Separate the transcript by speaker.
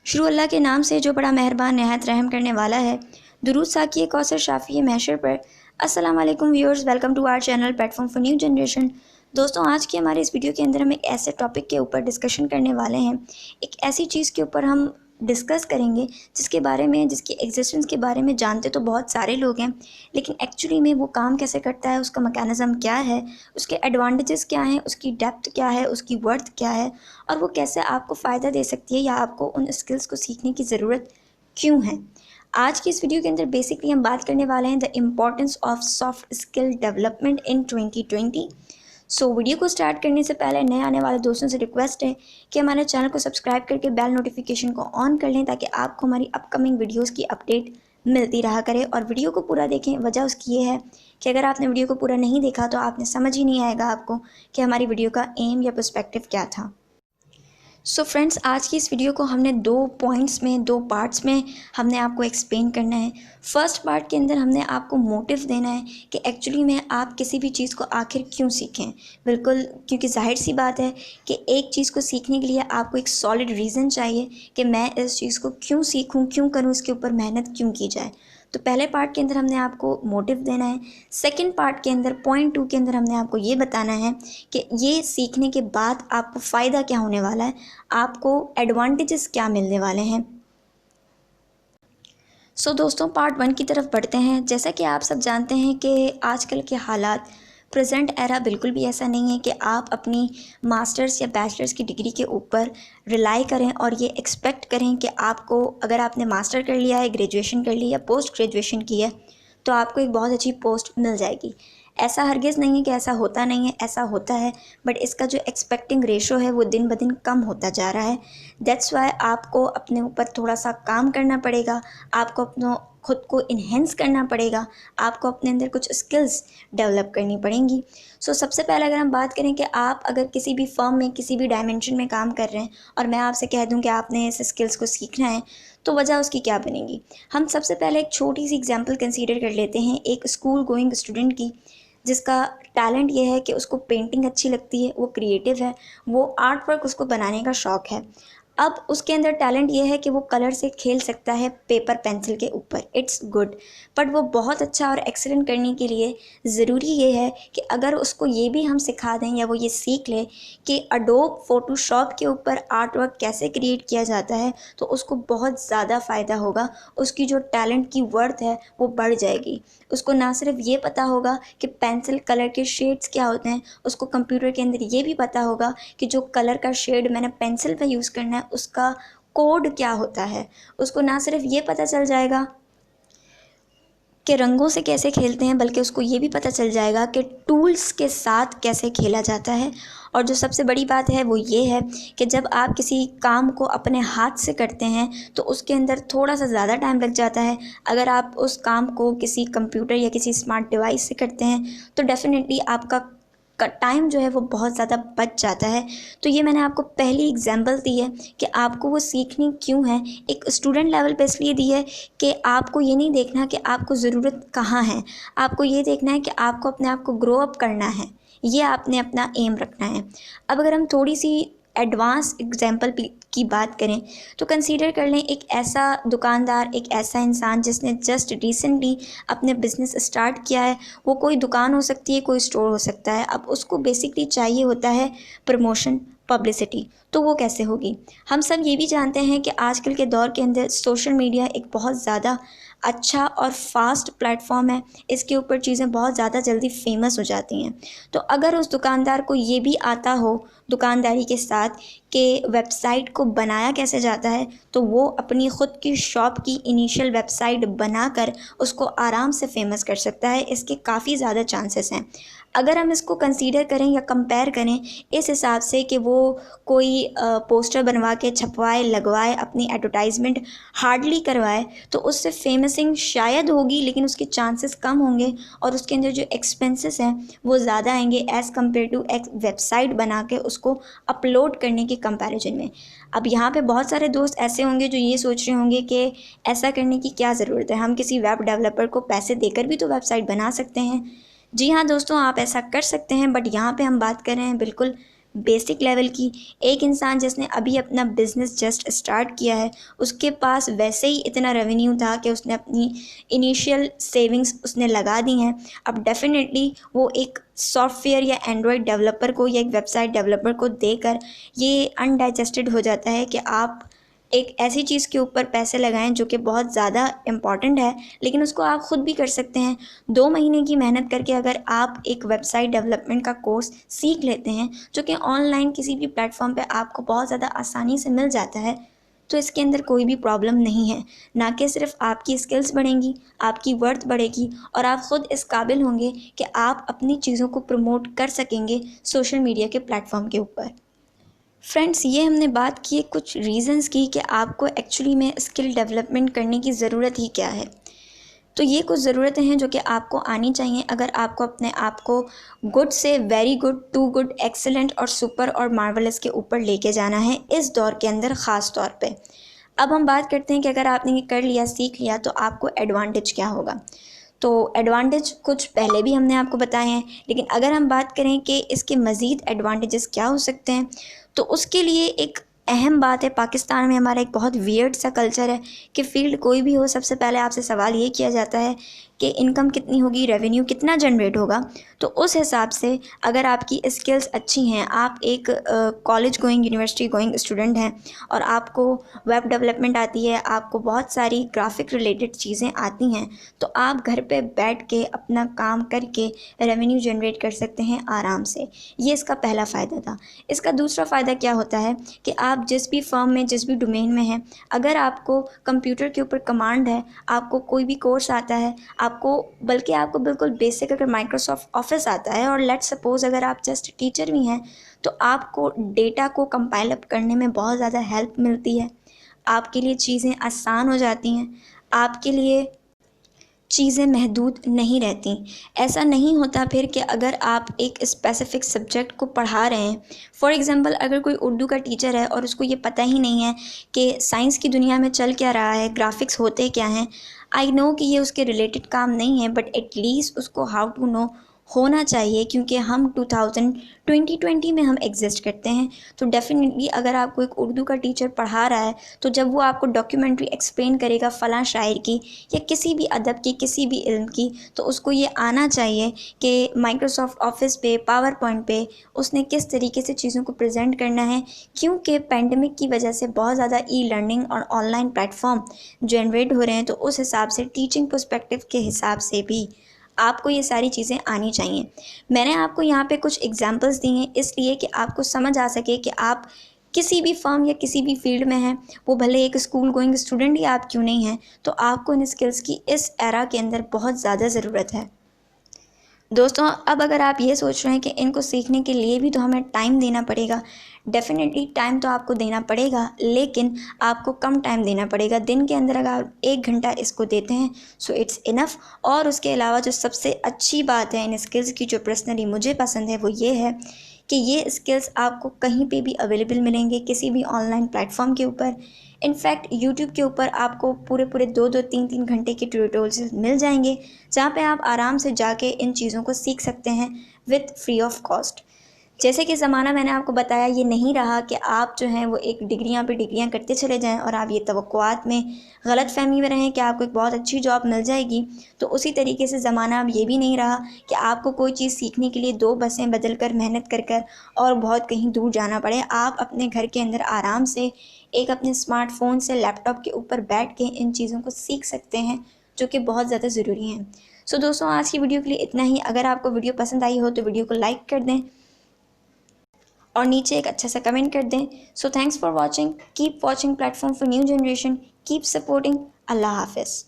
Speaker 1: शुरू अल्लाह के नाम से जो बड़ा मेहरबान नहायत रहम करने वाला है। दुरूद साकिए कौसर शाफ़ी महशर पर। अस्सलाम वालेकुम viewers, welcome to our channel platform for new generation. दोस्तों, आज की हमारे इस वीडियो के अंदर हम एक ऐसे टॉपिक के ऊपर डिस्कशन करने वाले हैं। एक ऐसी चीज़ के ऊपर हम डिस्कस करेंगे जिसके बारे में, जिसकी एग्जिस्टेंस के बारे में जानते तो बहुत सारे लोग हैं, लेकिन एक्चुअली में वो काम कैसे करता है, उसका मैकेनिज़्म क्या है, उसके एडवांटेजेस क्या हैं, उसकी डेप्थ क्या है, उसकी वर्थ क्या है और वो कैसे आपको फ़ायदा दे सकती है या आपको उन स्किल्स को सीखने की ज़रूरत क्यों है। आज की इस वीडियो के अंदर बेसिकली हम बात करने वाले हैं the importance of soft skill development in 2020। Video को स्टार्ट करने से पहले नए आने वाले दोस्तों से रिक्वेस्ट है कि हमारे चैनल को सब्सक्राइब करके बेल नोटिफिकेशन को ऑन कर लें ताकि आपको हमारी अपकमिंग वीडियोस की अपडेट मिलती रहा करे और वीडियो को पूरा देखें। वजह उसकी ये है कि अगर आपने वीडियो को पूरा नहीं देखा तो आपने समझ ही नहीं आएगा आपको कि हमारी वीडियो का एम या पर्सपेक्टिव क्या था। फ्रेंड्स, आज की इस वीडियो को हमने दो पार्ट्स में हमने आपको एक्सप्लेन करना है। फर्स्ट पार्ट के अंदर हमने आपको मोटिव देना है कि एक्चुअली में आप किसी भी चीज़ को आखिर क्यों सीखें। बिल्कुल, क्योंकि जाहिर सी बात है कि एक चीज़ को सीखने के लिए आपको एक सॉलिड रीज़न चाहिए कि मैं इस चीज़ को क्यों सीखूं, क्यों करूं, इसके ऊपर मेहनत क्यों की जाए। तो पहले पार्ट के अंदर हमने आपको मोटिव देना है। सेकंड पार्ट के अंदर पॉइंट 2 के अंदर हमने आपको ये बताना है कि ये सीखने के बाद आपको फ़ायदा क्या होने वाला है, आपको एडवांटेजेस क्या मिलने वाले हैं। दोस्तों, पार्ट 1 की तरफ बढ़ते हैं। जैसा कि आप सब जानते हैं कि आजकल के हालात, प्रेजेंट एरा बिल्कुल भी ऐसा नहीं है कि आप अपनी मास्टर्स या बैचलर्स की डिग्री के ऊपर रिलाई करें और ये एक्सपेक्ट करें कि आपको, अगर आपने मास्टर कर लिया है, ग्रेजुएशन कर ली या पोस्ट ग्रेजुएशन की है, तो आपको एक बहुत अच्छी पोस्ट मिल जाएगी। ऐसा हरगिज़ नहीं है कि ऐसा होता नहीं है, ऐसा होता है, बट इसका जो एक्सपेक्टिंग रेशो है वो दिन ब दिन कम होता जा रहा है। दैट्स वाई आपको अपने ऊपर थोड़ा सा काम करना पड़ेगा, आपको अपना खुद को इन्हेंस करना पड़ेगा, आपको अपने अंदर कुछ स्किल्स डेवलप करनी पड़ेंगी। सबसे पहले अगर हम बात करें कि आप अगर किसी भी फर्म में, किसी भी डायमेंशन में काम कर रहे हैं और मैं आपसे कह दूं कि आपने इस स्किल्स को सीखना है, तो वजह उसकी क्या बनेगी। हम सबसे पहले एक छोटी सी एग्जांपल कंसीडर कर लेते हैं एक स्कूल गोइंग स्टूडेंट की, जिसका टैलेंट ये है कि उसको पेंटिंग अच्छी लगती है, वो क्रिएटिव है, वो आर्ट वर्क उसको बनाने का शौक़ है। अब उसके अंदर टैलेंट ये है कि वो कलर से खेल सकता है पेपर पेंसिल के ऊपर, इट्स गुड। बट वो बहुत अच्छा और एक्सीलेंट करने के लिए ज़रूरी ये है कि अगर उसको ये भी हम सिखा दें या वो ये सीख ले कि अडोब फ़ोटोशॉप के ऊपर आर्ट वर्क कैसे क्रिएट किया जाता है, तो उसको बहुत ज़्यादा फ़ायदा होगा। उसकी जो टैलेंट की वर्थ है वो बढ़ जाएगी। उसको ना सिर्फ ये पता होगा कि पेंसिल कलर के शेड्स क्या होते हैं, उसको कंप्यूटर के अंदर ये भी पता होगा कि जो कलर का शेड मैंने पेंसिल पे यूज़ करना है उसका कोड क्या होता है। उसको ना सिर्फ ये पता चल जाएगा कि रंगों से कैसे खेलते हैं, बल्कि उसको ये भी पता चल जाएगा कि टूल्स के साथ कैसे खेला जाता है। और जो सबसे बड़ी बात है वो ये है कि जब आप किसी काम को अपने हाथ से करते हैं तो उसके अंदर थोड़ा सा ज़्यादा टाइम लग जाता है। अगर आप उस काम को किसी कंप्यूटर या किसी स्मार्ट डिवाइस से करते हैं तो डेफ़िनेटली आपका टाइम जो है वो बहुत ज़्यादा बच जाता है। तो ये मैंने आपको पहली एग्जांपल दी है कि आपको वो सीखनी क्यों है। एक स्टूडेंट लेवल पे इसलिए दी है कि आपको ये नहीं देखना कि आपको ज़रूरत कहाँ है, आपको ये देखना है कि आपको अपने आप को ग्रो अप करना है, ये आपने अपना एम रखना है। अब अगर हम थोड़ी सी एडवांस एग्जांपल की बात करें तो कंसीडर कर लें एक ऐसा दुकानदार, एक ऐसा इंसान जिसने जस्ट रिसेंटली अपने बिज़नेस स्टार्ट किया है। वो कोई दुकान हो सकती है, कोई स्टोर हो सकता है। अब उसको बेसिकली चाहिए होता है प्रमोशन, पब्लिसिटी। तो वो कैसे होगी। हम सब ये भी जानते हैं कि आजकल के दौर के अंदर सोशल मीडिया एक बहुत ज़्यादा अच्छा और फास्ट प्लेटफॉर्म है। इसके ऊपर चीज़ें बहुत ज़्यादा जल्दी फेमस हो जाती हैं। तो अगर उस दुकानदार को ये भी आता हो दुकानदारी के साथ कि वेबसाइट को बनाया कैसे जाता है, तो वो अपनी ख़ुद की शॉप की इनिशियल वेबसाइट बनाकर उसको आराम से फेमस कर सकता है। इसके काफ़ी ज़्यादा चांसेस हैं। अगर हम इसको कंसीडर करें या कंपेयर करें इस हिसाब से कि वो कोई पोस्टर बनवा के छपवाए, लगवाए, अपनी एडवर्टाइजमेंट हार्डली करवाए, तो उससे फेमसिंग शायद होगी लेकिन उसके चांसेस कम होंगे और उसके अंदर जो एक्सपेंसेस हैं वो ज़्यादा आएंगे एज़ कम्पेयर टू एक वेबसाइट बना के उसको अपलोड करने के कंपैरिजन में। अब यहाँ पे बहुत सारे दोस्त ऐसे होंगे जो ये सोच रहे होंगे कि ऐसा करने की क्या ज़रूरत है, हम किसी वेब डेवलपर को पैसे देकर भी तो वेबसाइट बना सकते हैं। जी हाँ दोस्तों, आप ऐसा कर सकते हैं, बट यहाँ पे हम बात कर रहे हैं बिल्कुल बेसिक लेवल की। एक इंसान जिसने अभी अपना बिज़नेस जस्ट स्टार्ट किया है, उसके पास वैसे ही इतना रेवेन्यू था कि उसने अपनी इनिशियल सेविंग्स उसने लगा दी हैं। अब डेफिनेटली वो एक सॉफ्टवेयर या एंड्रॉयड डेवलपर को या एक वेबसाइट डेवलपर को देकर ये अनडाइजेस्टेड हो जाता है कि आप एक ऐसी चीज़ के ऊपर पैसे लगाएं जो कि बहुत ज़्यादा इम्पॉर्टेंट है, लेकिन उसको आप ख़ुद भी कर सकते हैं। 2 महीने की मेहनत करके अगर आप एक वेबसाइट डेवलपमेंट का कोर्स सीख लेते हैं, जो कि ऑनलाइन किसी भी प्लेटफॉर्म पे आपको बहुत ज़्यादा आसानी से मिल जाता है, तो इसके अंदर कोई भी प्रॉब्लम नहीं है। ना कि सिर्फ आपकी स्किल्स बढ़ेंगी, आपकी वर्थ बढ़ेगी और आप ख़ुद इस काबिल होंगे कि आप अपनी चीज़ों को प्रमोट कर सकेंगे सोशल मीडिया के प्लेटफॉर्म के ऊपर। फ्रेंड्स, ये हमने बात की कुछ रीज़न्स की कि आपको एक्चुअली में स्किल डेवलपमेंट करने की ज़रूरत ही क्या है। तो ये कुछ ज़रूरतें हैं जो कि आपको आनी चाहिए अगर आपको अपने आप को गुड से very good, too good, excellent और सुपर और मार्वलस के ऊपर लेके जाना है इस दौर के अंदर ख़ास तौर पे। अब हम बात करते हैं कि अगर आपने ये कर लिया, सीख लिया, तो आपको एडवांटेज क्या होगा। तो एडवांटेज कुछ पहले भी हमने आपको बताए हैं, लेकिन अगर हम बात करें कि इसके मज़ीद एडवांटेजेस क्या हो सकते हैं, तो उसके लिए एक अहम बात है, पाकिस्तान में हमारा एक बहुत वियर्ड सा कल्चर है कि फ़ील्ड कोई भी हो, सबसे पहले आपसे सवाल ये किया जाता है कि इनकम कितनी होगी, रेवेन्यू कितना जनरेट होगा। तो उस हिसाब से अगर आपकी स्किल्स अच्छी हैं, आप एक college going, university going student हैं और आपको वेब डेवलपमेंट आती है, आपको बहुत सारी ग्राफिक रिलेटेड चीज़ें आती हैं, तो आप घर पे बैठ के अपना काम करके रेवेन्यू जनरेट कर सकते हैं आराम से। ये इसका पहला फ़ायदा था। इसका दूसरा फ़ायदा क्या होता है कि आप जिस भी फर्म में, जिस भी डोमेन में हैं, अगर आपको कंप्यूटर के ऊपर कमांड है, आपको कोई भी कोर्स आता है, आपको बिल्कुल बेसिक अगर माइक्रोसॉफ्ट ऑफिस आता है और लेट्स सपोज़ अगर आप जस्ट टीचर भी हैं, तो आपको डेटा को कंपाइल अप करने में बहुत ज़्यादा हेल्प मिलती है। आपके लिए चीज़ें आसान हो जाती हैं, आपके लिए चीज़ें महदूद नहीं रहती। ऐसा नहीं होता फिर कि अगर आप एक स्पेसिफ़िक सब्जेक्ट को पढ़ा रहे हैं, फॉर एग्ज़ाम्पल अगर कोई उर्दू का टीचर है और उसको ये पता ही नहीं है कि साइंस की दुनिया में चल क्या रहा है, ग्राफ़िक्स होते क्या हैं। आई नो कि ये उसके रिलेटेड काम नहीं है, बट एटलीस्ट उसको हाउ टू नो होना चाहिए, क्योंकि हम 2020 में हम एग्जिस्ट करते हैं। तो डेफ़िनेटली अगर आपको एक उर्दू का टीचर पढ़ा रहा है, तो जब वो आपको डॉक्यूमेंट्री एक्सप्लेन करेगा फ़लाँ शायर की या किसी भी अदब की, किसी भी इल्म की, तो उसको ये आना चाहिए कि माइक्रोसॉफ्ट ऑफिस पे, पावर पॉइंट पे उसने किस तरीके से चीज़ों को प्रेजेंट करना है। क्योंकि पेंडेमिक की वजह से बहुत ज़्यादा ई लर्निंग और ऑनलाइन प्लेटफॉर्म जनरेट हो रहे हैं, तो उस हिसाब से टीचिंग पर्सपेक्टिव के हिसाब से भी आपको ये सारी चीज़ें आनी चाहिए। मैंने आपको यहाँ पे कुछ एग्जांपल्स दिए हैं इसलिए कि आपको समझ आ सके कि आप किसी भी फर्म या किसी भी फील्ड में हैं, वो भले एक स्कूल गोइंग स्टूडेंट ही आप क्यों नहीं हैं, तो आपको इन स्किल्स की इस एरा के अंदर बहुत ज़्यादा ज़रूरत है। दोस्तों, अब अगर आप ये सोच रहे हैं कि इनको सीखने के लिए भी तो हमें टाइम देना पड़ेगा, डेफ़िनेटली टाइम तो आपको देना पड़ेगा, लेकिन आपको कम टाइम देना पड़ेगा। दिन के अंदर अगर आप 1 घंटा इसको देते हैं, सो इट्स इनफ़। और उसके अलावा जो सबसे अच्छी बात है इन स्किल्स की, जो पर्सनली मुझे पसंद है, वो ये है कि ये स्किल्स आपको कहीं पे भी अवेलेबल मिलेंगे, किसी भी ऑनलाइन प्लेटफॉर्म के ऊपर। इनफैक्ट यूट्यूब के ऊपर आपको पूरे 2-2, 3-3 घंटे के ट्यूटोरियल्स मिल जाएंगे, जहाँ पे आप आराम से जाके इन चीज़ों को सीख सकते हैं विथ फ्री ऑफ कॉस्ट। जैसे कि ज़माना मैंने आपको बताया, ये नहीं रहा कि आप जो हैं वो एक डिग्रियां पे डिग्रियां करते चले जाएं और आप ये तवक्कुआत में गलतफ़हमी में रहें कि आपको एक बहुत अच्छी जॉब मिल जाएगी। तो उसी तरीके से ज़माना अब ये भी नहीं रहा कि आपको कोई चीज़ सीखने के लिए 2 बसें बदल कर, मेहनत कर कर और बहुत कहीं दूर जाना पड़े। आप अपने घर के अंदर आराम से एक अपने स्मार्टफ़ोन से, लैपटॉप के ऊपर बैठ के इन चीज़ों को सीख सकते हैं, जो कि बहुत ज़्यादा ज़रूरी हैं। सो दोस्तों, आज की वीडियो के लिए इतना ही। अगर आपको वीडियो पसंद आई हो तो वीडियो को लाइक कर दें और नीचे एक अच्छा सा कमेंट कर दें। So thanks for watching, keep watching platform for new generation, keep supporting. अल्लाह हाफिज़।